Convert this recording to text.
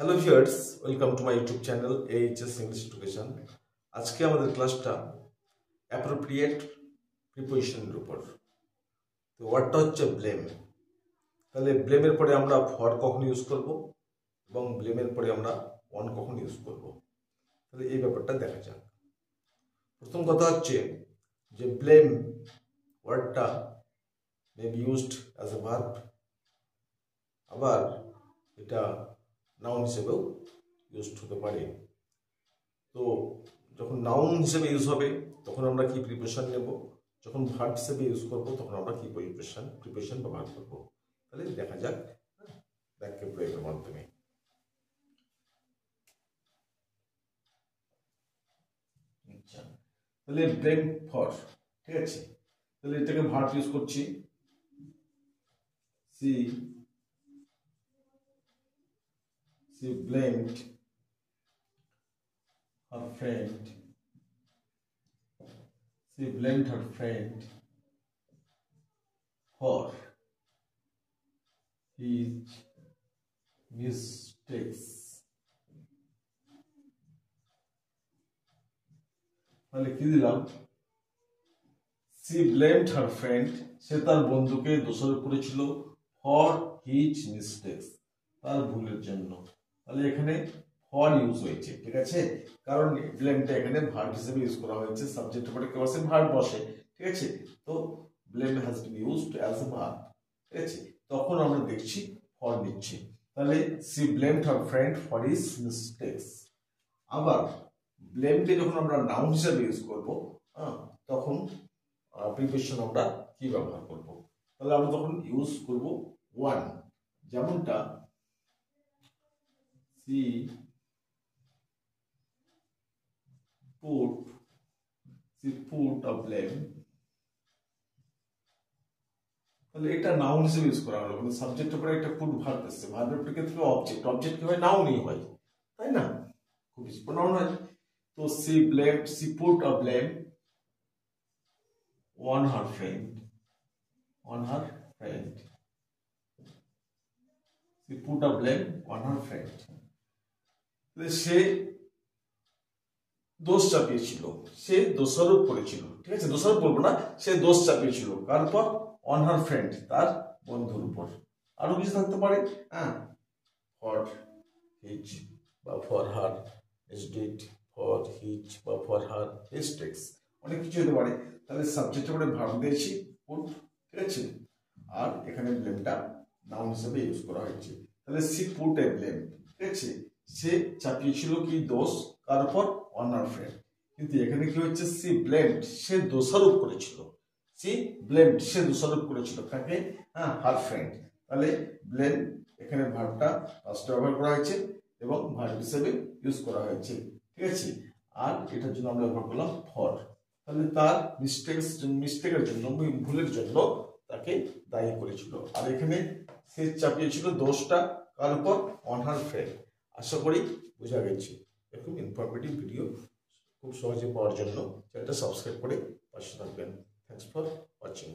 Hello viewers, welcome to my YouTube channel AHS English education. আজকে আমাদের ক্লাসটা appropriate প্রিপোজিশনের উপর। তো ওয়ার্ডটা হচ্ছে ব্লেম। তাহলে ব্লেমের পরে আমরা ফর কখন ইউজ করব এবং ব্লেমের পরে আমরা অন কখন ইউজ করব, তাহলে এই ব্যাপারটা দেখা যাক। প্রথম কথা হচ্ছে যে ব্লেম ওয়ার্ডটা may be used as a verb, আবার এটা নাউন হিসেবেও ইউজড হতে পারে। তো যখন নাউন হিসেবে ইউজ হবে তখন আমরা কি প্রিপোজিশন নেব, যখন ভার্ব হিসেবে ইউজ করব তখন আমরা কি প্রিপোজিশন ব্যবহার করব। তাহলে দেখা যাক বাক্য প্রয়োগের মাধ্যমে। আচ্ছা, তাহলে ব্লেম ফর, ঠিক আছে। তাহলে এটাকে ভার্ব ইউজ করছি, she blamed her friend, she blamed her friend for his mistakes. তাহলে কি দিলাম, she blamed her friend, সে তার বন্ধুকে দোষারোপ করেছিল for his mistakes, তার ভুলের জন্য। তাহলে এখানে ফর ইউজ হয়েছে, ঠিক আছে, কারণ ব্লেমটা এখানে ভার্ব হিসেবে ইউজ করা হয়েছে, সাবজেক্টের পরে কি বসে, ভার্ব বসে, ঠিক আছে। তো blame has been used as a verb, ঠিক আছে। তখন আমরা দেখছি ফর নিচ্ছি। তাহলে she blamed her friend for his mistakes। আবার ব্লেমকে যখন আমরা নাউন হিসেবে ইউজ করব, তখন প্রিপোজিশন আমরা কি ব্যবহার করব। তাহলে আমরা তখন ইউজ করব ওয়ান, যেমনটা she put a blame। তাহলে এটা নাউন হিসেবে ইউজ করা হলো, মানে সাবজেক্টের পরে একটা পুট ভার্ব আসছে, ভার্বের ক্ষেত্রে অবজেক্ট, অবজেক্ট কি হয়, নাউনই হয়, তাই না, খুব প্রনাউন হয়। তো she put a blame on her friend, she put a blame on her friend। সে দোষ চাপিয়েছিল, সে দোষারোপ করেছিল, ঠিক আছে, দোষারোপ বলবো না, সে দোষ চাপিয়েছিল কার উপর, অন হার ফ্রেন্ড, তার বন্ধুর উপর। আরো কিছু থাকতে পারে, ফর হিজ বা for her did, for his বা ফর হার মিস্টেকস, অনেক কিছু হতে পারে। তাহলে সাবজেক্টের পরে ভার্ব দিয়েছি পুট, ঠিক আছে, আর এখানে ব্লেমটা নাউন হিসেবে ইউজ করা হয়েছে। তাহলে সি পুট এ ব্লেম, ঠিক আছে, সে চাপিয়েছিল কি দোষ, কার উপর, অন হার ফ্রেন্ড। কিন্তু এখানে কি হচ্ছে, সি ব্লেমড, সে দোষারোপ করেছিল, সে দোষারোপ করেছিল কাকে, হার ফ্রেন্ড। তাহলে ব্লেম এখানে ভার্বটা ফার্স্টে ব্যবহার করা হয়েছে এবং ভার্ব হিসেবে ইউজ করা হয়েছে, ঠিক আছে। আর এটার জন্য আমরা ব্যবহার করলাম ফর। তাহলে তার মিস্টেকের জন্য, ভুলের জন্য তাকে দায়ী করেছিল। আর এখানে সে চাপিয়েছিল দোষটা কার উপর, অন হার ফ্রেন্ড। আশা করি বোঝা গেছে। এরকম ইনফরমেটিভ ভিডিও খুব সহজে পাওয়ার জন্য চ্যানেলটা সাবস্ক্রাইব করে পাশে থাকবেন। Thanks for watching.